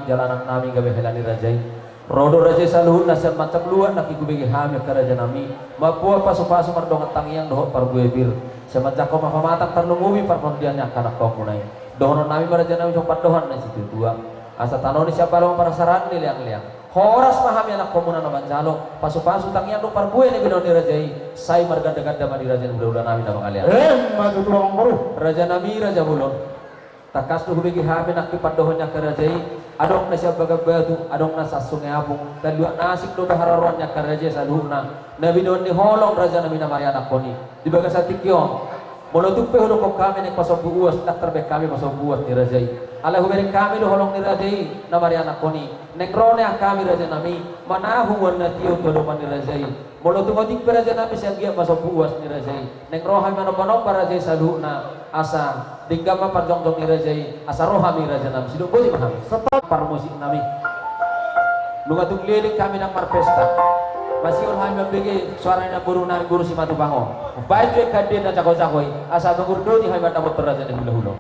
jalanan nami gawe helani rajai rodo rajai saluhun nasian macam luan nak ikubigi hami ke raja nami mapua pasu-pasu mardongat tangiang dohok parbuebir semacam kau mafamatang tarnungubi parpondiannya kanak kau munai dohonon nami maraja nami copat dohan na situ tua asa tanoni siapa lo para saran liang-liang horas mahami anak komuna na banjalo pasu-pasu tangiang do parbue ni binoni rajai sai marganda-ganda mani raja bulan nami na mangalian matu tuang baru raja nami raja bulon takas tu hubigi hami nak kipadohnya ke rajai adong na siya bagabatu adong na sa sungai apung dan dua nasik do bahararonnya ke rajai saluhna nabi don ni holong raja nami na mariana koni di bagas atikyo molotup pe hono ko kami nek pasok buas tak terbe kami pasok buas ni rajai ala huberi kami do holong ni rajai na mariana koni nek rone kami raja nami manahu warna tio to do ni rajai molotup otik pe raja nami siya gia pasok buas ni rajai nek rohan mano para rajai saluhna asa digama parjong-jong ni rajai asa rohami raja nami sido boleh paham setelah parmusik nami lunga tugliling kami ng marpesta masih ulhami membagi suaranya guru si matu bango baik ke kadin na cakoy-cakoy asa mengurdo di hayat abot raja ni hula-hula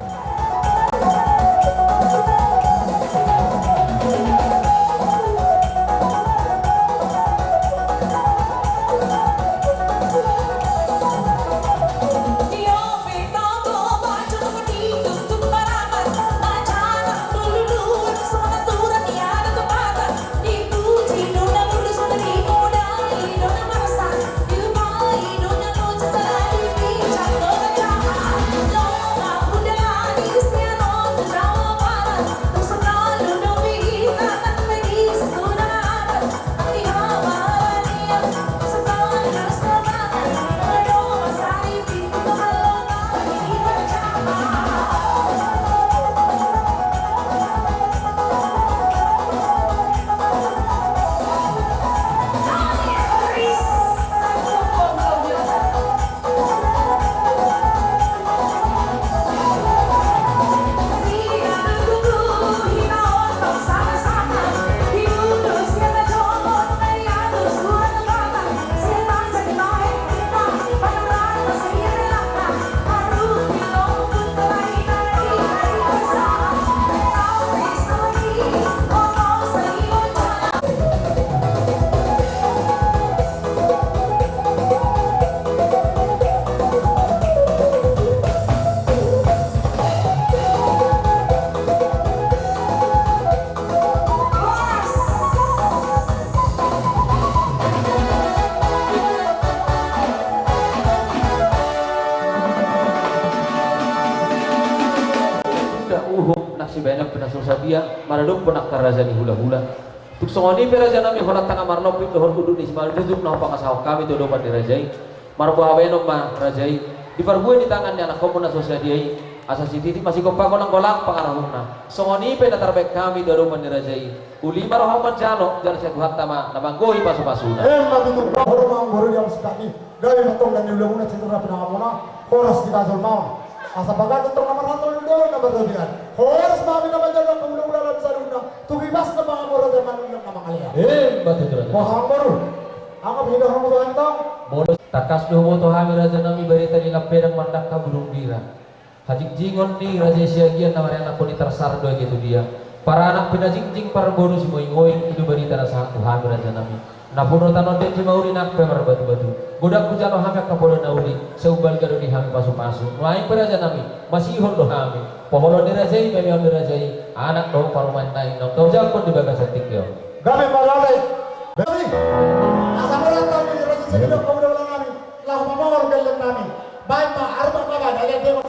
banyak penasul sabia maradong penak karaja ni hula-hula tuk songoni peraja nami horat tanga marnop itu hor kudu ni simal juzuk na pangasahok kami to dopan dirajai marbo habeno ma rajai di parbuai di tangannya anak komuna sosiadiai asa sititi masih kopagolang golang pangarahuna songoni pe natarbek kami to dopan dirajai uli marohaman jalo jar sia tuhat tama nabanggohi pasu-pasuna matutu horo mang baru yang sekali gawe matong dan hula-hula citra pinangamuna horas kita sulmau asa bagat untuk nomor satu dulu nomor dua horas mami nama jaga kemudian dalam saruna tu bebas ke mga moro zaman nama kalian batu raja mohang baru anggap hidup orang tua kita bodos takas domo to hami raja nami barita ni lapedang mandak ka bulung bira hajik jingon ni raja siagian nama anak ko ni tarsardo gitu dia para anak pinajingjing para bonus moing-moing itu barita na sa hami raja nami napuno tanon din si mauli nak pemar batu-batu budak kujalo hami kapolo nauli seubal gado di hami pasu-pasu nuaing peraja nami masih ihon do hami poholo dirajai memion dirajai anak do parumain naing nom tau jakon di bagas setik yo gawe malale beri asa berat kami dirajai segido kemudian nami lahu mamawar gelem nami baik ma arba baba dari dia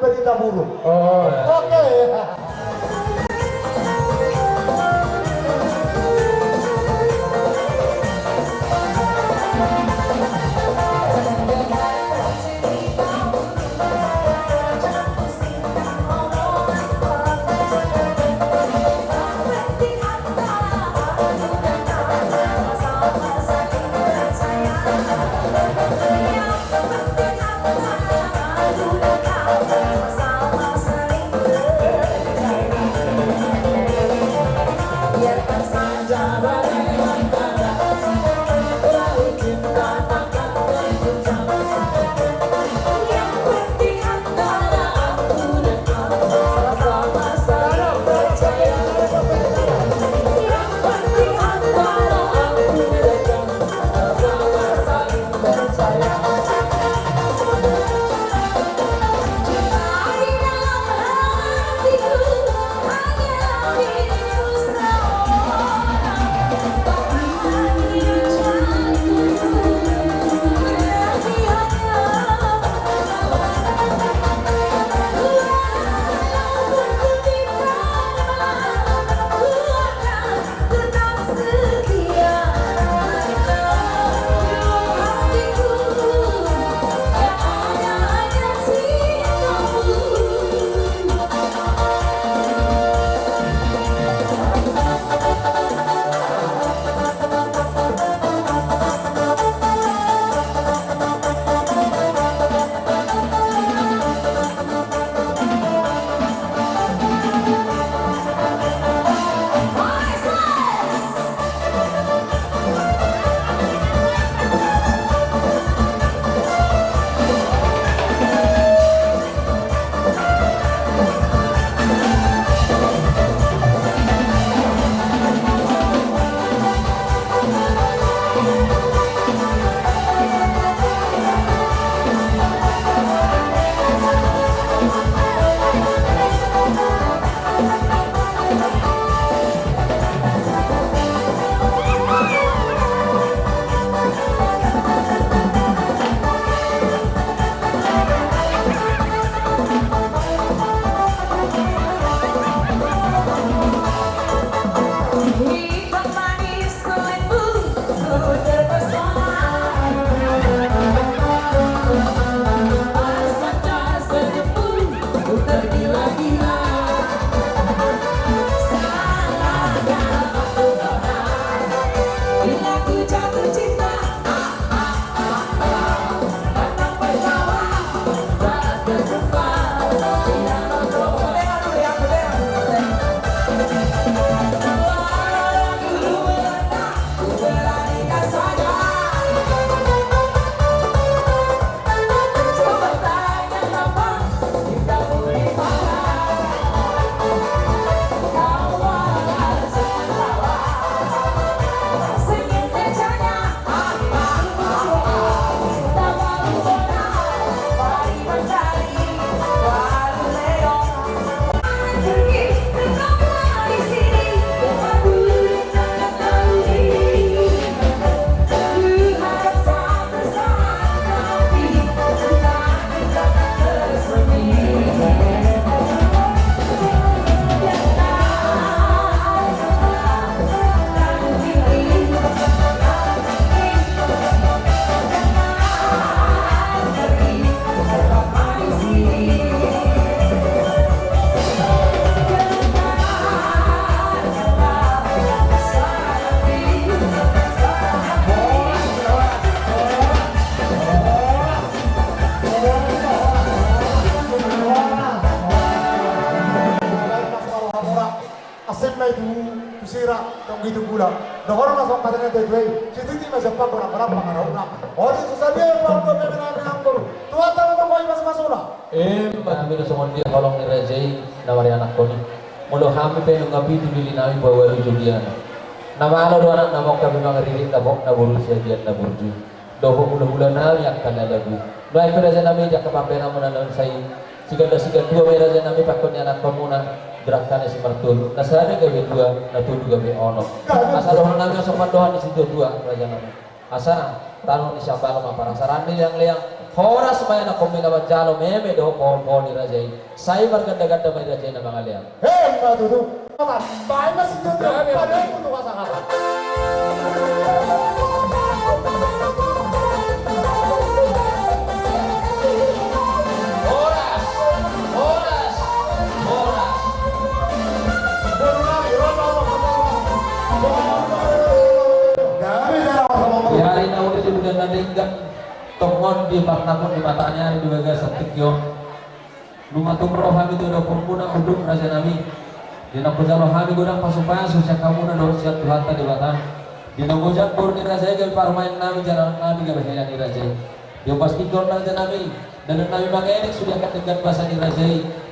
Berita buruk. Oh. Oke. may tusira tong gitu pula. Dohor na song katanya tedway. Siti ma sepa ko na para pangaraw na. Ori susabiya pa ko may na angkor. Tuwa ta mo ko mas masuna. Kami na sumon dia kolong ni Rajay nawari anak ko ni. Mulo kami pa yung ngapi dibili namin bawa Julian. Namalo do anak namok kami mga ririt tabok na Borussia diyan na Burju. Doho bulan-bulan na yak kana lagu. Doai pera namin jak kapapera mo na non say. Sigan dua may raja namin pakon anak ko muna. Gerakkan si mertul. Nasarane gawe dua, natudu gawe ono. Asa dohan namin sa pandohan di situ dua raja namin. Asa tanong ni siapa lama parang sarani yang liang. Horas may na kumina jalo meme do pon ni raja. Sai berganda-ganda may raja na mga liang. Matutu. Bahay mas ito pada ko to sa kata. Hari na ulit yung bulan na tinggal Tongon di baknakon di matanya di baga setik yo Lumatung roh kami tu dah puna uduk raja nami di nakuja roh kami gudang pasupaya susah kamu na doh siat Tuhan tadi batang di nangojak bor ni raja gay parmain nami jalan nami gay bahaya ni raja yo pasti gor raja nami dan nami mangenik sudah ketegat bahasa ni raja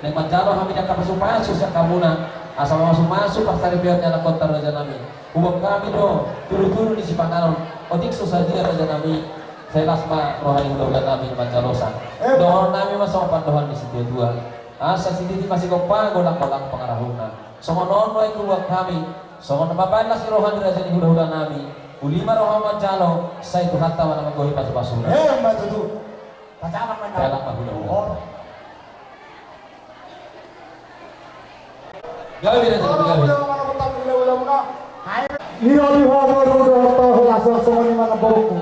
nek manjaro kami dah pasupaya susah kamu na asal masuk pasar biarnya anak kota raja nami ubah kami do turu-turu di Sipangaron otik susah dia raja nami saya lasma rohani dogat nami mancarosan dohon nami masuk pandohan di situ dua asa sini masih kopa golang-golang pengarahuna songo nono iku ubah kami songo nababain nasi rohani raja ni hula-hula nami ulima rohani mancalo saya itu hatta mana menggohi pasu-pasuna Mbak Tutu pacaman man saya lama hula-hula gawe raja nami gawe Niroli hobo do to laso sumoni mana bauku.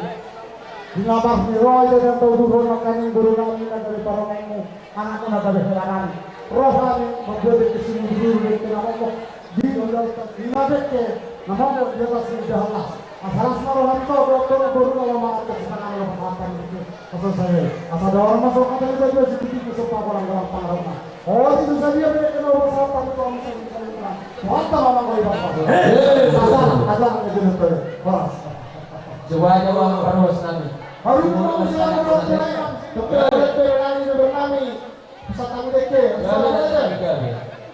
Dinabak ni roy dan tau duhur makani guru nami na dari paronaimu. Anakku na dari helaran. Roh kami membuat kesini dulu dari kenapa di oleh dinabek ke nama dia pasti jahat. Asalas marohan to dokter guru na lama atas sana lo papan itu. Asal saya. Asal orang masuk kata itu juga sedikit kesepak orang-orang pangaruna. Oh itu saja mereka no bersama itu orang saya. Mantap mama kau ibu aku. Ada itu betul. Horas. Coba terus nami. Harus mau siapa mau siapa. Betul nami itu nami. Bisa kamu deke.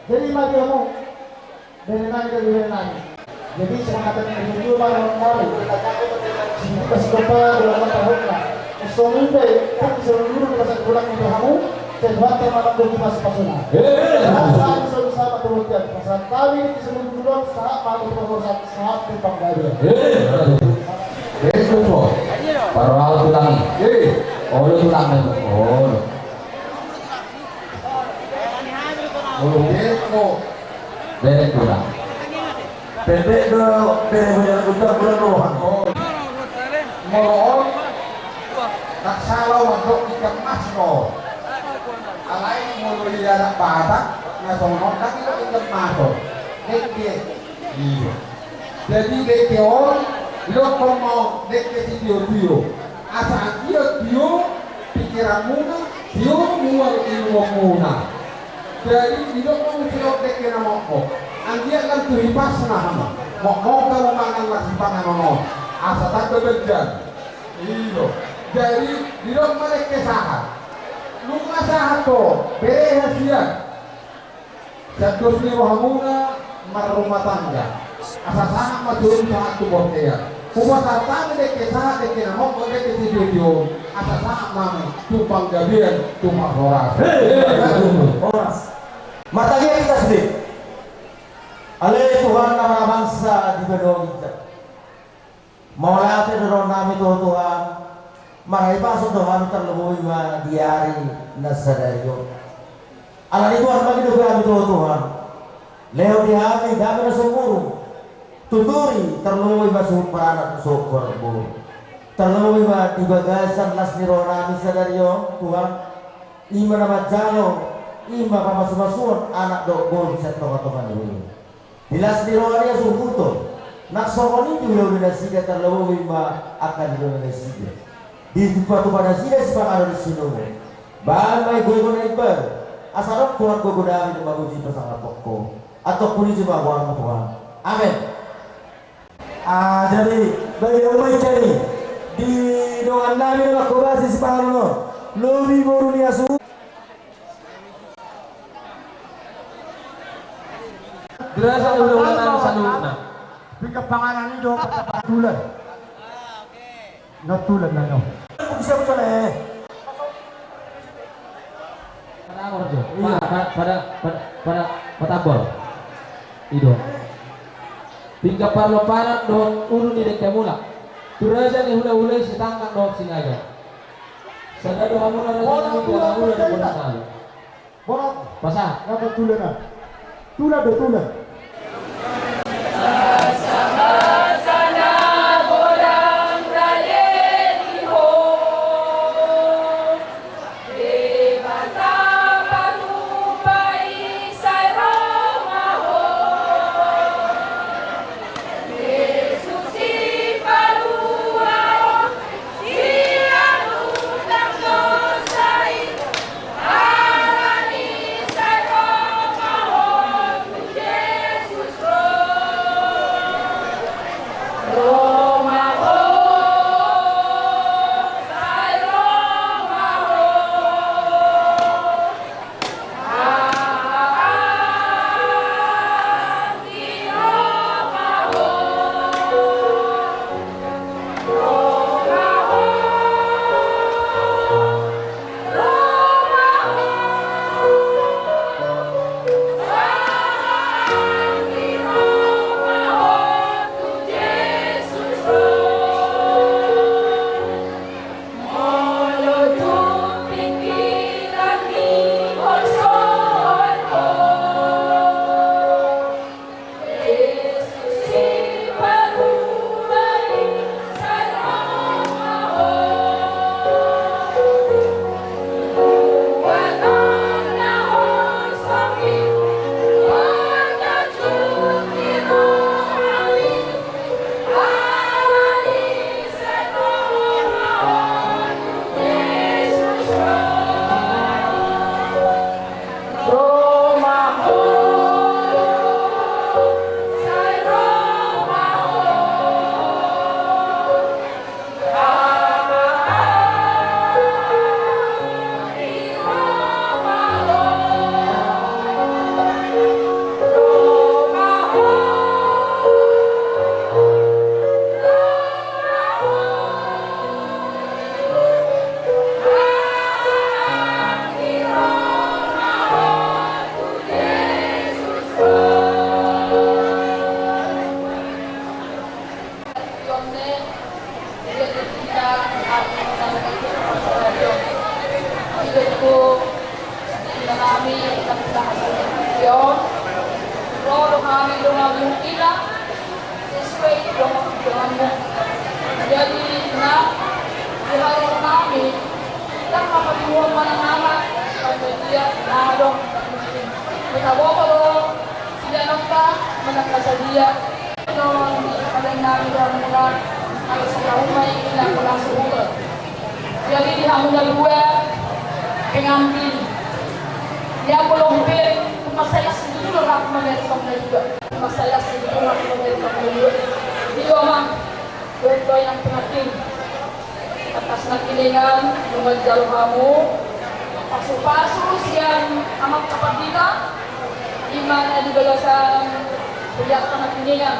Jadi mari kamu. Dari nami ke dari nami. Jadi semangat itu baru nami. Sini kasih kepala dalam tahun lah. Soalnya kan seluruh kita pulang untuk kamu. Sebab tema bagi mas pasuna. Saat selalu sama kemudian pasal kami di seluruh bulan saat malu proses saat di Bangladesh. Itu kok. Parwal tulang. Oh lu tulang itu. Oh. Itu Bere tulang. pendek do bere udah bulan rohan. Mohon tak salah untuk ikan mas no. Alai mulai dari Batak, nasional, tapi lo ikan masuk, dek iya. Jadi dek lo mau dek video, asal dia pikiranmu na, dia mual ilmu na. Jadi dia mau siok dek nama mo, anjir kan tuh pas nah mau kalau mangan lagi pangan no, asal tak bekerja, iya. Jadi dia mereka kesahar. Luka sahato, bere hasiat. Jatuh ni wahamuna marumah tangga. Asa sangat majurun saat tubuh dia. Kuba satang dek saat dek nama kau dek video. Asa sangat mamu tumpang gabian tumpang horas. Horas. Mata dia kita sedih. Ale Tuhan nama bangsa di bedong kita. Maulah terus nami Tuhan. Maray pasok Tuhan terlebih ma diari nasadayo. Alam itu orang bagi kami Tuhan. Leo dihami kami nasumuru. Tuturi terlebih masuk peranak sokor bu. Terlebih ma di bagasan las nirona misadayo Tuhan. Ima nama jalo, ima kamas-masuan anak dok bol bisa toka-toka dulu. Di las nirona dia sungkuto. Nak sokoni juga udah nasiga terlebih ma akan udah nasiga. Di suatu pada sini sepanjang di sini. Bahan mai gue guna ibar. Asal Tuhan gue guna ini bagus di pasangan pokok. atau puri jemaah Tuhan. Amin. Jadi bagi yang baik cari di doa nabi wa kubasi separuh lobi boru ni asu Gerasa udah saluna. Bika panganan itu kata tulan. Natulan na no. siapa cale Pada apa kerja? Pada Patambol. Ido. Tinggal parlo parat dot ulu ni dek mula. Turaja ni hula setangkang dot singaja. Sada do hamura raja ni dia hamura di bola kali. Borat, Pasah. ngapa tulan na? Tulan do tulan. Jadi nah di hari kami kita kapag nama kami dia nadong kita bawa sila nokta menangkasa dia non ada nabi dan mula kalau sudah umai ilang langsung jadi di hamil dua pengambil dia belum ber masalah sedikit orang memeriksa juga masalah sedikit orang memeriksa juga di rumah dua yang penting atas nakilingan dengan jalur kamu pasu-pasu yang amat kapan kita di mana di belasan pihak nakilingan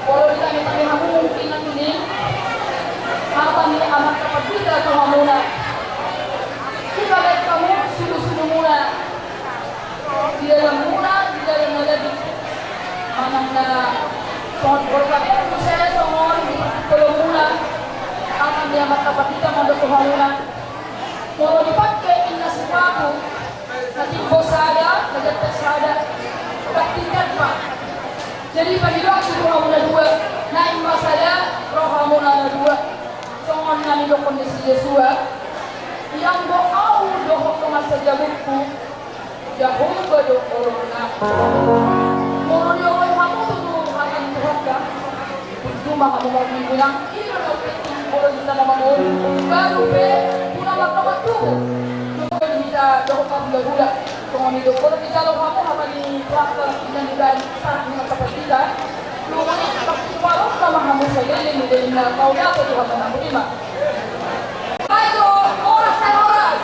kalau kita minta kamu mungkin ini apa nih amat kapan kita ke kamu kita lihat kamu sudah mula di dalam mula di dalam menjadi mana soal berkat itu saya soal kalau mula akan dia mata kita mandok kehamulan mau dipakai inna sesuatu nanti bos ada negara ada praktikan pak jadi bagi waktu kehamulan dua naik masalah rohamulan dua soal nani do kondisi Yesua yang doa doa ke masa jabukku jauh bedo corona mau nyoba kamu tuh akan terhadap cuma kamu mau bilang iya loh kalau kita mau baru pe pulang waktu tuh kita doa kamu gula kalau kita lo kamu apa nih waktu dan juga saat mga kapatidan, lumayan pagkiwarok na mahamon sa galing din na kauya ko Tuhan na lima. Ayo, oras na oras!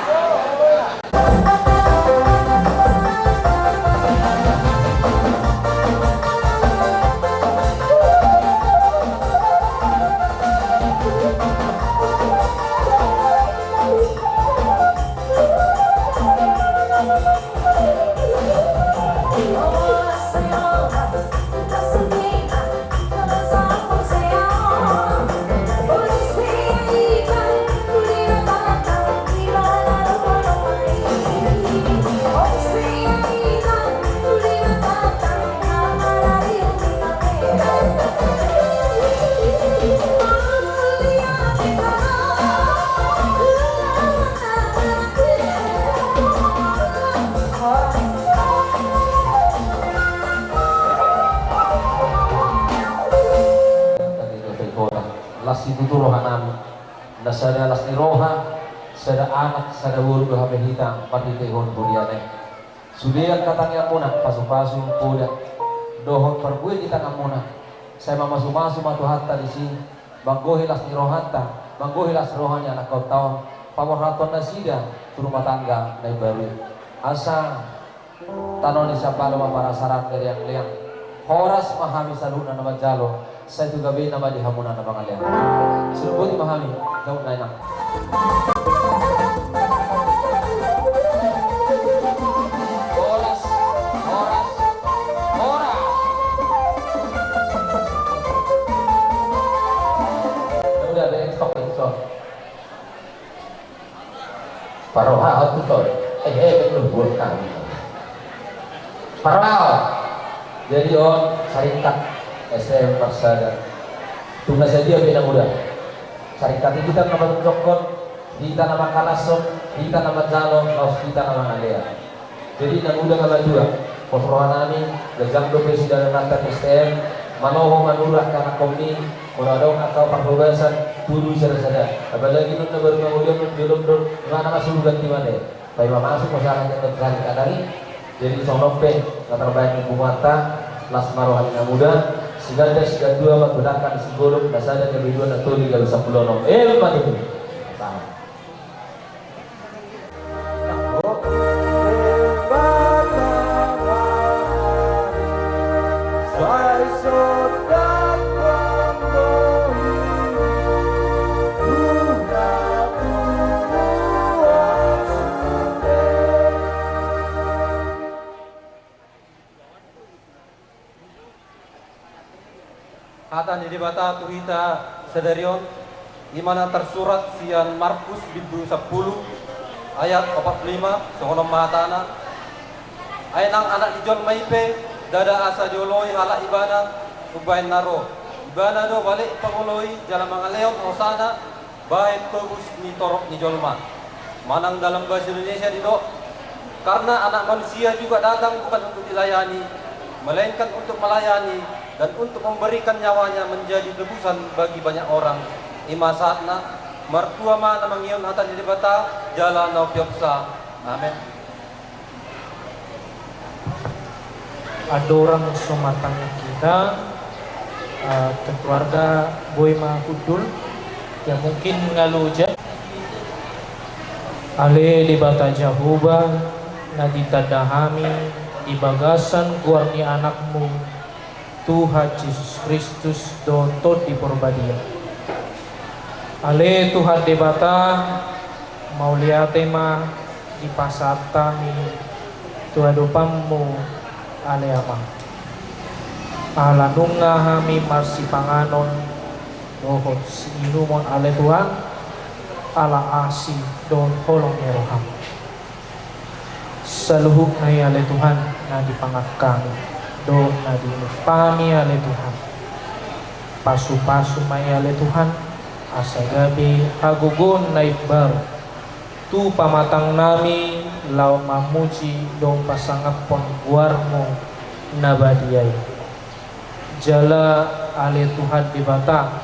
Las itu rohanami, nasada las roha, sada anak, sada wulu dohame hitam, pati tehon buriane. Sudah katanya muna, pasu-pasu kuda, dohon perbuih kita ngamuna. Saya mamasu-masu matu hatta di sini, banggohi las rohanta, banggohi las rohanya anak kau tahun, pamorhaton nasida, turun tangga, naik baru. Asa tanoni sapalo para saran dari yang liang, horas mahami saluna nama jalo. Saya juga bina nama di hamunan nama kalian. Suruh dimahami, jauh naik. Horas. Udah ada instok. Paroha atau tutor. Belum buat kami. Paroha. Jadi on sarikat. SM Marsada tunggu saja bina muda syarikat kita nama Jokon kita nama Kalasok kita nama Jalo laos kita nama Alea jadi nama muda nama dua posrohanami gajang dope sudah nata STM manoho manurah karena komni muradong atau perbebasan turu sada-sada apalagi nun baru kemudian belum mana masuk ganti mana bayi masuk masalah yang terjadi kadari jadi sonope yang terbaik di Bumata las marohani muda Siganda siga dua menggunakan sigolok dasarnya lebih dua atau tiga bisa pulau lepas itu sama. Hatan di bata tuhita sedarion di mana tersurat sian Markus bidu 10 ayat 45 sohonom matana ainang anak dijon maipe dada asa joloi hala ibana ubain naro ibana do balik panguloi jalan mangaleon osana baik tobus ni torok ni jolma manang dalam bahasa Indonesia dido karena anak manusia juga datang bukan untuk dilayani melainkan untuk melayani dan untuk memberikan nyawanya menjadi tebusan bagi banyak orang. Ima saatna mertua mana mangion hatan di bata jalan no piopsa. Amin. Ada orang sumatangnya kita keluarga Boy Mahkudul yang mungkin ngaluja ale di bata jahuba nadita dahami di bagasan guarni anakmu Tuhan Yesus Kristus dotot di Purbadia. Ale Tuhan debata mau lihat tema di pasar kami Tuhan dopamu ale apa. Ala nunga hami marsi panganon dohot si inumon ale Tuhan ala asi don holong eroham. Seluhuk na ale Tuhan na dipangat kami. Do nadi pami ale Tuhan pasu-pasu may ale Tuhan asa gabi agugon na ibar tu pamatang nami lau mamuji dong pasangapon guarmo nabadiyay jala ale Tuhan di bata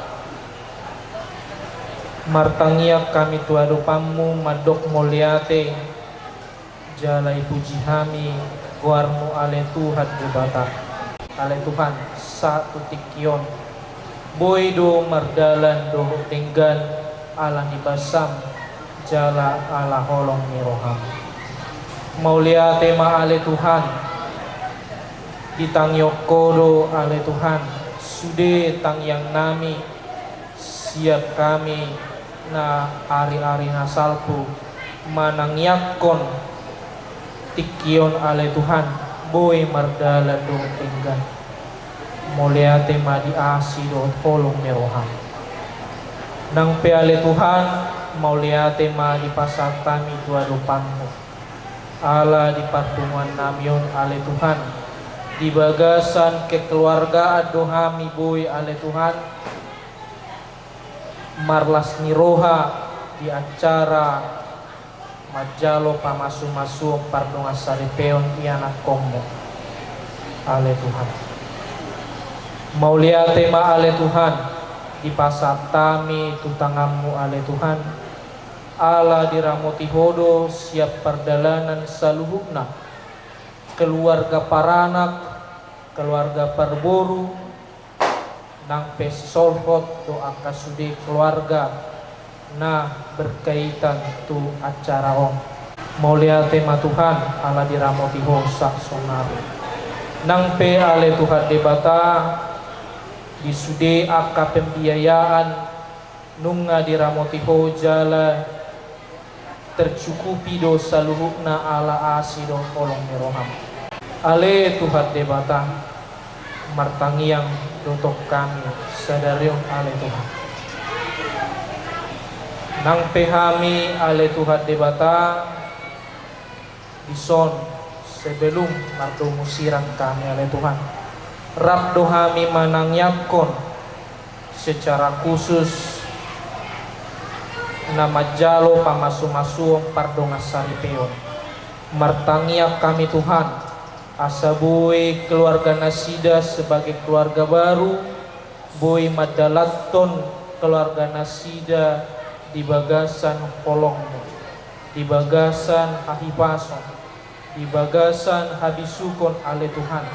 martangiak kami tuado pamu madok moliate jalai puji kami guarmu ale Tuhan debata ale Tuhan satu tikion boy do mardalan do tenggan ala nibasam jala ala holong miroham maulia tema ale Tuhan ditangyokodo ale Tuhan sude tang yang nami siap kami na ari-ari nasalpu manangyakon tikion ale Tuhan boy mardala do tinggan mulia tema di asi do holong meroham nang pe ale Tuhan mulia tema di pasar kami tua dopanmu ala di pertemuan namion ale Tuhan di bagasan kekeluargaan dohami boy ale Tuhan marlas niroha di acara majalo pamasu-masu pardonga saripeon ianak komo ale Tuhan maulia tema ale Tuhan di pasat tami tutangammu ale Tuhan ala diramoti hodo siap perdalanan saluhukna keluarga paranak keluarga perboru nang pesolhot doa kasude keluarga nah berkaitan tu acara om maulia tema Tuhan ala diramoti ho saksonaru nang pe ale Tuhan debata disude aka pembiayaan nunga diramoti ho jala tercukupi dosa luhukna ala asido kolong meroham ale Tuhan debata martangiang dotok kami sadarion ale Tuhan nang pehami ale Tuhan debata dison sebelum nardo musirang kami ale Tuhan rabdo kami manangyakon secara khusus nama jalo pamasu-masu pardonga saripeon martangiak kami Tuhan asa boy keluarga Nasida sebagai keluarga baru boy madalaton keluarga Nasida di bagasan kolongmu di bagasan hahipason di bagasan habisukon ale Tuhan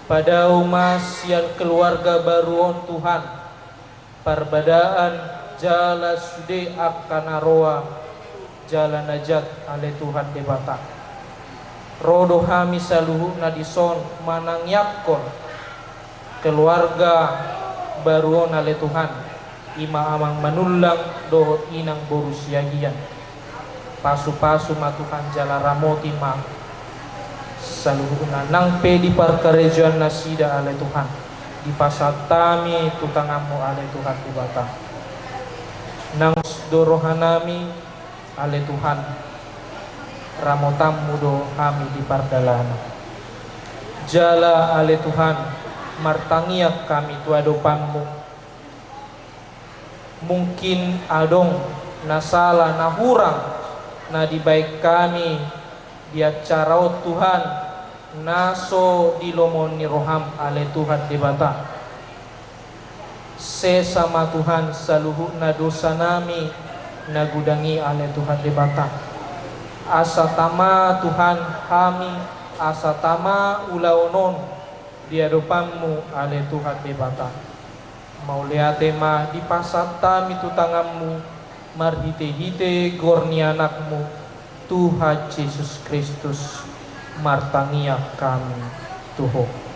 pada umas yang keluarga baru on Tuhan perbedaan jala sude akanaroa jala najat ale Tuhan debata rodo hami saluhu nadison manangyakon keluarga baruon ale Tuhan ima amang manulang dohot inang borusiagian pasu-pasu matuhan jala ramoti ma saluhuna nang pe di parkarejuan Nasida ale Tuhan di pasatami tutangamu ale Tuhan dibata nang dorohanami ale Tuhan ramotam mudo kami di pardalana jala ale Tuhan martangiak kami tuadopanmu mungkin adong nasala nahurang na di baik kami di acara Tuhan naso di lomon ni roham ale Tuhan debata sesama Tuhan saluhu na dosa nami nagudangi ale Tuhan debata asa tama Tuhan kami asa tama ulaonon di hadapanmu ale Tuhan debata maulia tema di pasata mitutangammu marhite-hite gorni anakmu Tuhan Yesus Kristus martangia kami Tuho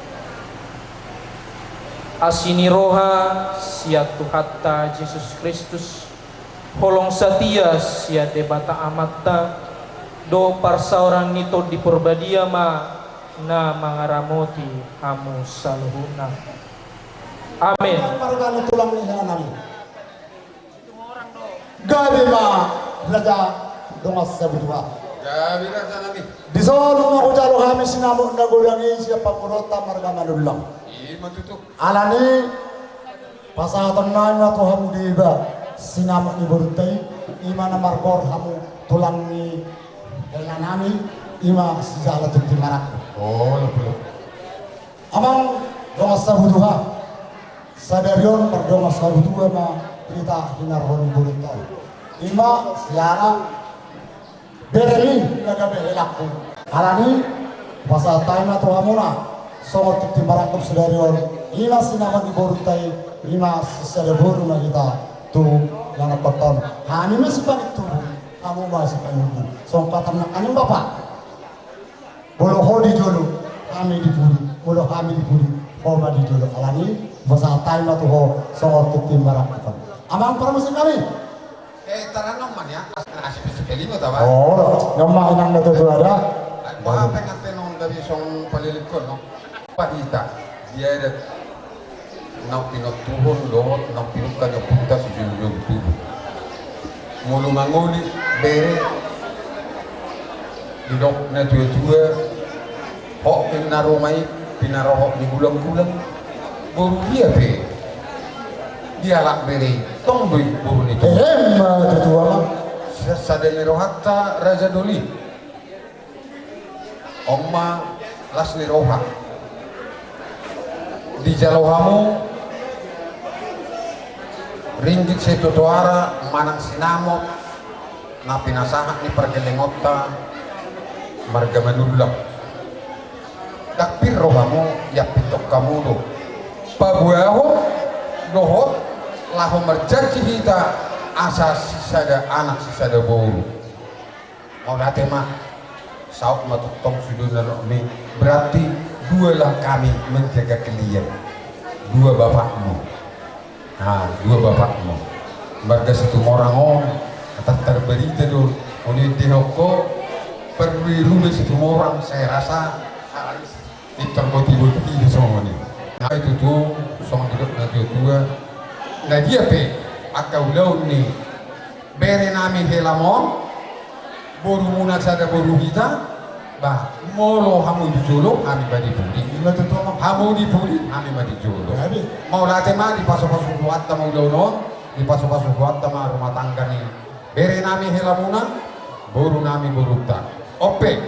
asini roha siat Tuhatta Yesus Kristus holong satia siat debata amatta do parsauran nito di perbadia ma na mangaramoti hamu saluhuna amin margana tulang ni hanami gabi ma raja dongas sabudwa gabi raja nami disolong ako jalo kami sinamo nagudangi siapa purota margana dulang matutuk alani pasatan nanya Tuhan diba sinamo ni burutay imana margor hamu tulang ni dengan nami ima sejala jemti marak oh lepas amang dongas sabudwa sadarion perdongas sabudwa ma kita hinarhoni burutay ima siara bereli nagabe elakku alani basa taina to amuna so tikti barakop sedarion ina sinama di borutai ina sedeboru na kita tu yang koton hani masih balik tu kamu masih panjang so katam nak anim bapak bolo hodi jolo kami dipuri bolo kami dipuri homa di jolo alani basa taina to ho so tikti barakop amang permisi kami Taranong man ya, asip sekali mo tawa. oh ngomong nang nato tu ada Wah, pengen tenong dari song palilikon, no? Padita, dia ada nak pinot tuhon dohot, nak pinukan yang punta si julung tubuh. Mulu manguli, bere, didok na tua-tua, hok pinaromai, pinarohok di gulang-gulang, buru dia pe, dia lak bere, tong beri buru itu. mah tu apa Sadene rohatta Raja Doli. Omma lasni roha. Di jalohamu ringgit setutuara manang sinamot na pinasahat ni pergelengota marga manulak. Dakpir rohamu ya pitok kamu do. Pabuaho dohot lahu merjanji kita asas sisada anak sisada bolu. Mau date mah sauk matutong sudah ini berarti dualah kami menjaga kalian, dua bapakmu. Nah, dua bapakmu. Marga situ orang on atas terberita do oleh dihoko perlu situ orang saya rasa harus ditermotivasi di semua ini. Nah itu tuh sama hidup nanti dua. Nah dia pe akau laun ni bere nami helamon boru muna sada boru kita bah molo hamu dijolo kami badi puli ina tu apa hamu di puli kami badi jolo jadi mau latih mah di pasu-pasu kuat mau launon di pasu-pasu kuat mah rumah tangga ni bere nami helamuna boru nami boruta ope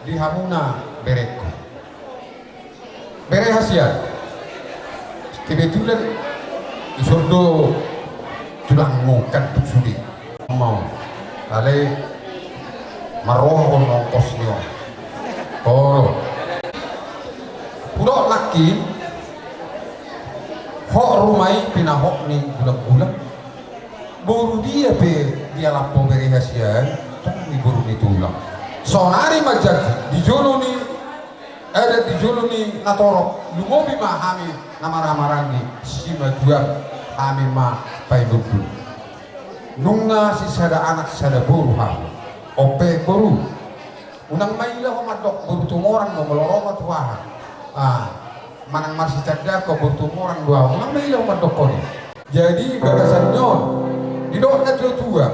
di hamuna bereku bere hasiat kebetulan isordo tulang mukan tu sudi mau ale maroh ngongkos nyo oh purok laki hok rumai pinahok ni gulang-gulang buru dia pe dia lapo beri hasian tong ni buru ni tulang sonari majak di jono ni ada di jono ni natorok lumobi mahami namara-marang ni sima dua kami mah pai betul nunga si sada anak sada buru hamu ope buru unang maila homadok buru tumoran no meloroma tuaha manang marsi cerda ko buru tumoran dua unang maila homadok ko ni jadi gagasan nyon didok na tua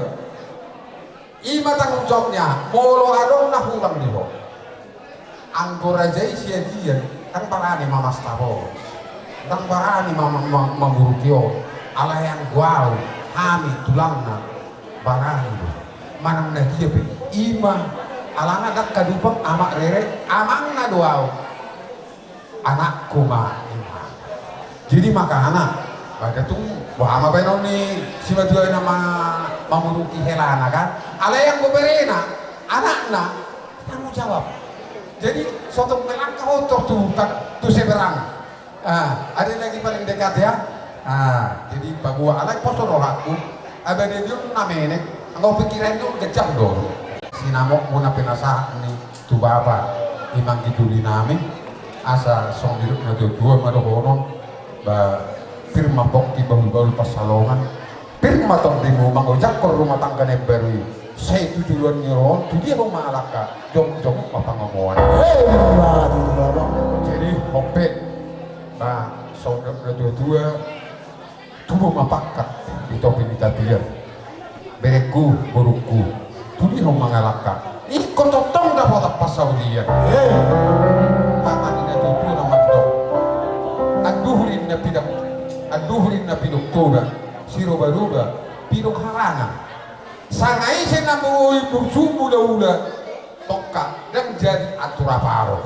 ima tanggung jawabnya molo adong na hulang diho anggora jai sia dia kan parani mamas taho dan parani mamurukio ala yang guau kami tulangna barani manang na dia pe ima alana dak kadupang amak rere amang na duau anakku ma ima jadi maka anak pada tuh wah ama benon ni si madua nama mamuruki helana kan ala yang beberena anakna tanggung jawab jadi suatu melangkah otor tuh seberang ada lagi paling dekat ya jadi bagua alai poso rohaku ada dia namene engkau pikiran itu kejam dong sinamok muna penasa ni tu bapa imang gitu dinami asa song hidup na dua madohonon ba firma bokti baru-baru pasalongan firma tong dimu mangojak kor rumah tangga ne baru saya tujuan nyiron tu dia mau malaka jom apa ngomongan jadi hope ba song na dua tubuh mapakat di topi di tabian bereku buruku tuli ho mangalaka ikut totong dapat pasau dia tangan ini tutu nama dok aduhrin na pidok toga siro baruga pidok harangan sangai senamu bersubu daula toka dan jadi aturaparo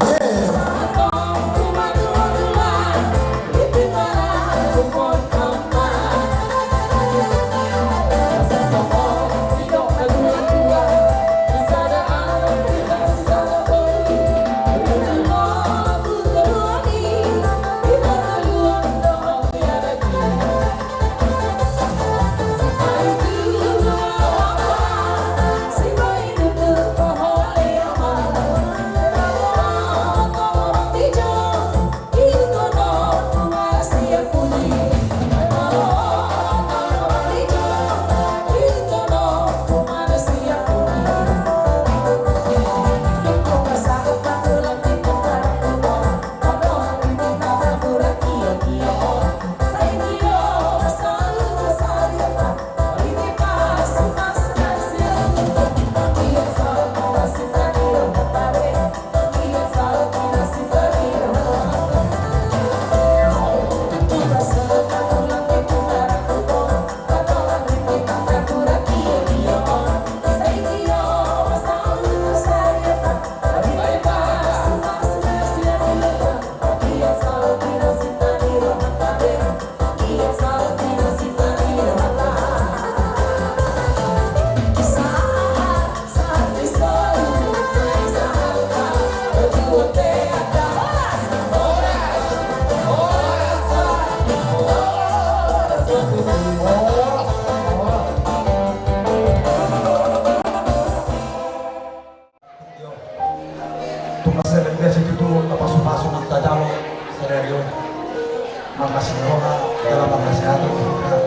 makasih roha dalam penghasilan kita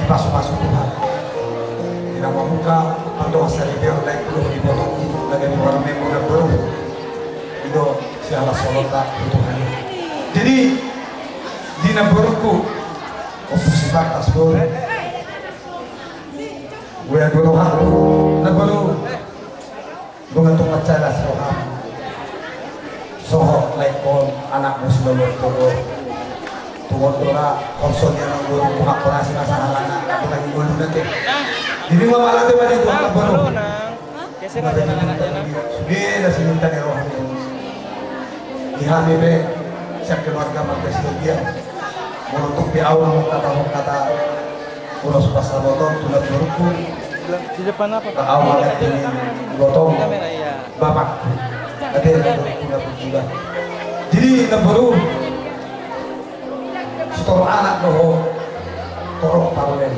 dipasuk-pasuk Tuhan. Tidak membuka untuk asal dia oleh dulu di botol lagi di warung yang udah baru itu siapa solota Tuhan. Jadi di naburuku oposisi batas baru gue dulu aku nabaru mengentung macam soham sohok lekon anak muslim bertemu tuan dora konsolnya nanggur buka korasi masalah anak kita lagi dulu nanti jadi mama nanti pada itu anak baru sudah dah sini tadi rohani di HBB siap keluarga markas dia menutup di awal kata ulos pasal botol tulang beruku di depan apa Pak? Awal ini botol bapak ada yang tulang juga jadi baru setor anak doh torok parlen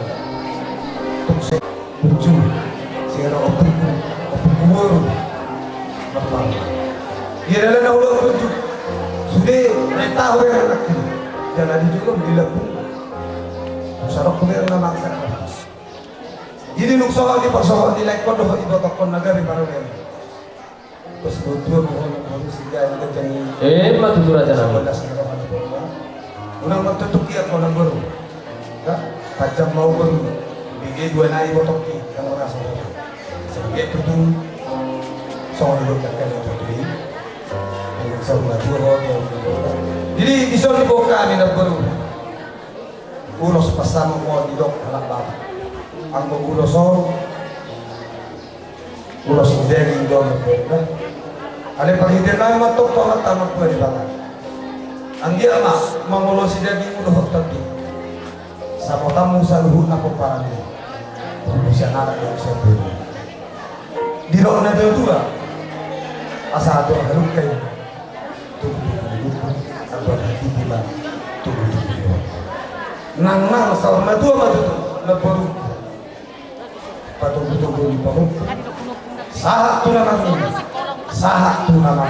untuk saya muncul saya opung kubur bapak dia adalah ulah muncul sudah reta orang anak ini jangan juga dilakukan sarap kulir na maksa jadi nuksohal di persohal di like kodoh ibu tokon nagari parlen terus betul mohon sehingga itu jadi matu aja nama unang magtutup iya ko ng baru tajam mau baru bigay dua na ibotok ki ang oras mo sa bigay tutong sa mga lugar ka ng tutuin ang sa mga duro jadi isang libo kami ng baru ulos pasama mo di dok halak bata ang uloso ulos deging dong ale pag hindi na matok to at tamang pwede bata ang dia ma mangulosi daging ulo tadi sa tamu sa luhut na po para niya kung siya nanak yung siya pwede di roon na daw tuwa asado harap kayo tubuh-tubuh ang berhati bila tubuh-tubuh nang sa orma tuwa matuto nagbaru patubuh-tubuh di pahuk sahak tunanan sahak tunanan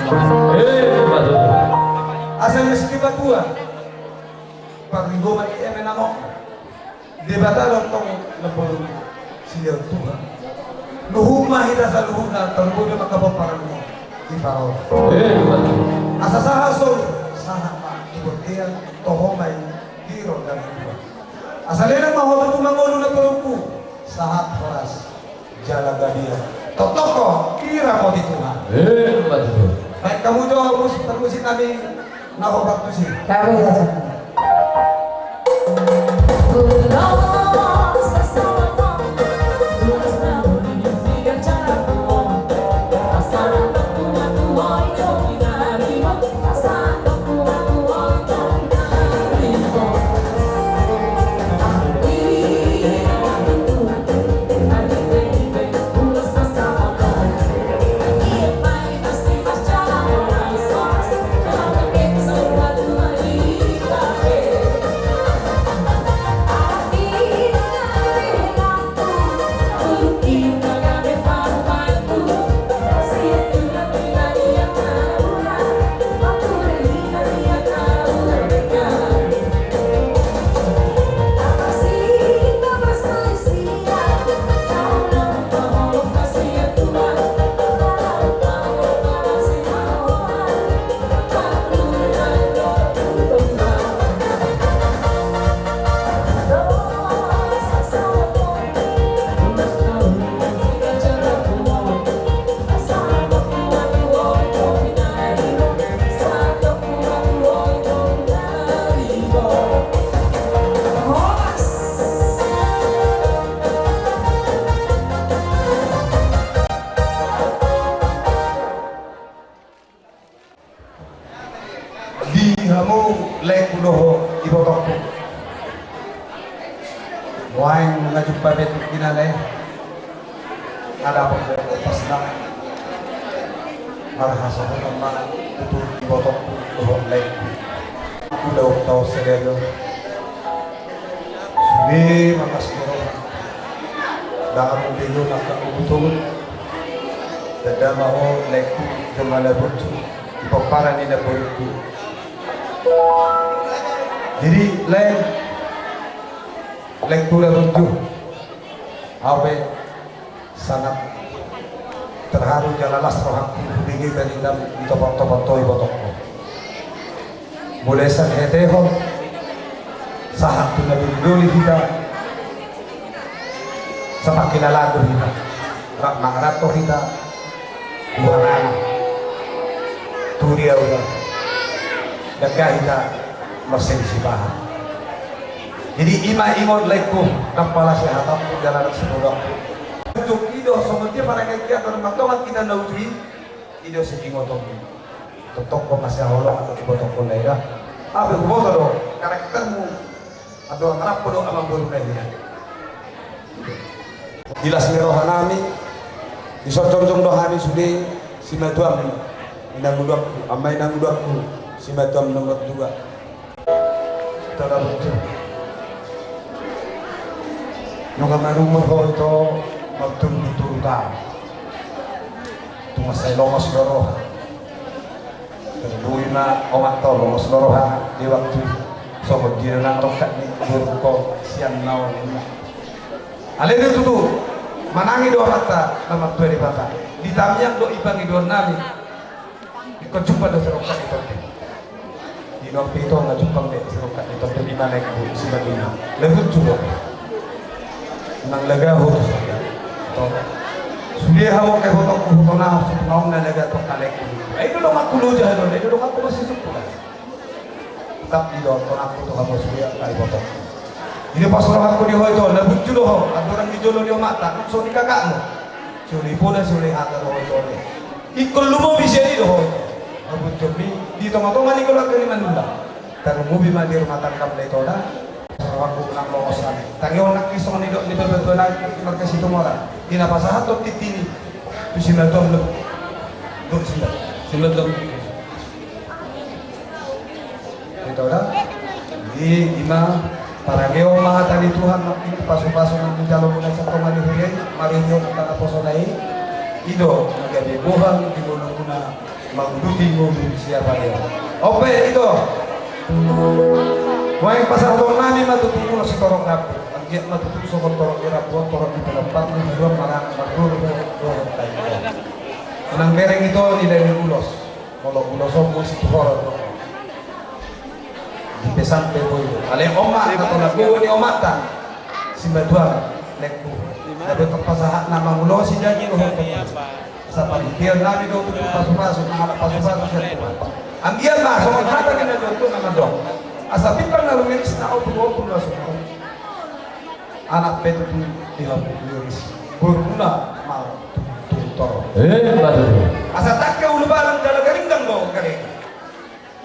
asal mesti batua pagrigo man i menano debata lontong nagbaru siya tuwa nuhuma hita sa luhuna terbuo na makapaparan mo di pao asa sahak so sahak pa ibutian tohomay hiro dan iba asalnya mahobat tumangulo na perumpu sahat horas jalaga dia totoko kira mo di Tuhan baik kamu doa termusin kami nahobat tu sih kami kamu lek kudoh ibotok wain ngajumpa betul kinalay ada apa pas nak marhasa teman itu ibotok kudoh lek kudoh tahu sedayo sudah makasih dalam video nak betul dada mau lek jemala betul ipoparan ini dah betul Jadi lektura 7 abe sangat terharu jalalas rohaku bingi dari dalam ditopang-topang toy botokku mulai sang hetehon sahat tu nabi duli kita sama kilalago kita rak mangarato kita buhanan turia udah dagah kita mersensibahan. Jadi ima ingon lekku kepala sehatap jalan sepuluh. Untuk ido seperti para kayak atau matongan kita naudi ido sekingo topi. Totok ko masih holong atau ibotok ko lain. Apa boto do karaktermu atau ngarap ko do amang bulu lain. Jelas merohanami disocong-cong dohani sudi simatuam inangudakku amai nangudakku simatuam nomor 2. Tara betul. Nung marumah ko ito magtulog-tulog tumasay longos loro terduwi na omak to longos loro ha di waktu so magdira ng rokat ni guru ko siyan naon na alin ito tu manangi do mata na magtuwari bata di tamyak do ibang idor namin ikot jumpa do sa rokat ito di nong pito nga jumpang de sa rokat ito di manay ko si magina lebut juga nang lagaho to sudah hawa kay hotok ko na sa na laga to kalek ay do nga kulo jahon ay do nga ko masisuk ko tap di do to ako to habo suya kay hotok ini pas orang aku di hoy to na bujud ho adoran di jolo di mata so di kakak mo suri poda suri hata ho to ikol lumo bisa di ho bujud di to nga to mali ko lang ni manula taru mubi man di rumah tangkap le to na aku nang longos kami. Tangi onak kisah ni dok ni beberapa lagi mereka situ mora. Ina pasahat dok titini. Tu sila dok lep. Dok sila dok. Itu dah. Di ima para geo maha tadi Tuhan makin pasu-pasu nang jalur mulai satu mani huriai. Mari nyo kata posonai. Ido nagabi buhan di gunung guna mangduti ngomong siapa dia. Ope itu. Wahai pasar nami matutupo si torong rapo. Ang giat matutupo sa torong rapo, torong di pelempat ni dua marang magduro do tayo. Anang bereng ito nilay ni ulos. Molo uloson mo si tuhoro. Di pesan pe boy. Ale oma na to lagu ni omata. Si Baduan lekku. Ada terpasahat nama ulos si janji no. Sa pagkir nami do pasu-pasu na pasu-pasu sa tuwa. Ang giat na so hata kina do na do. Asapin pang narumiris na ako 20 na suko. Anak peto tu 50 liris. Buruna mal tutor. Badudu. Asa takka ulu balang dala garinggang mo kare.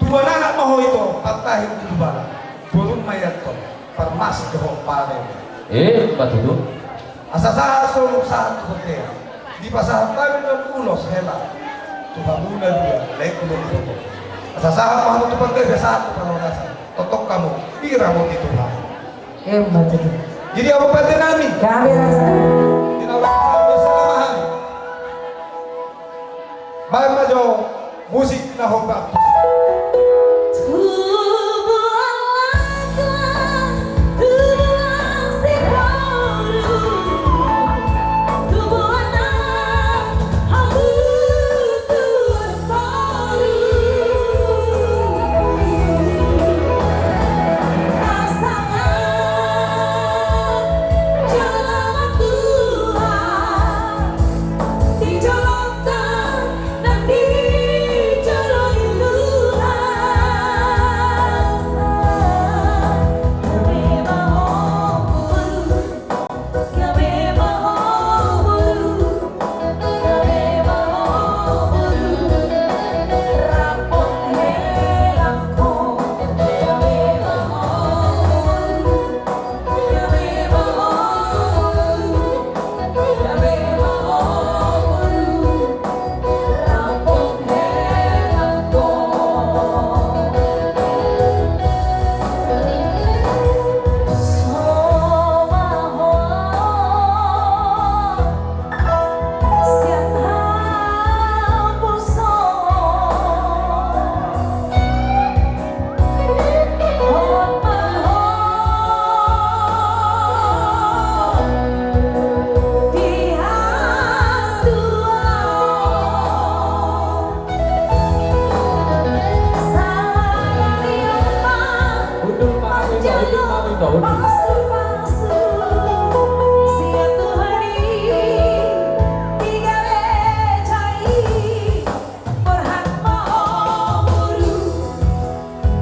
Tuwa na anak mo ito patahin ulu balang. Burun mayat to. Parmas ke ho pare. Badudu. Asa saso sa hotel. Di pasahan tayo ng ulos hela. Tuhamuna dia lek ulo ito. Asa sa paano to pagkay sa ato panorasan. Totok kamu, pira mo di Tuhan. Betul. Jadi apa pada nami? Kami rasa. Tinawag bersamahan. Baik majo musik na hobak. Di jolong dan di jolong itu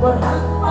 berhak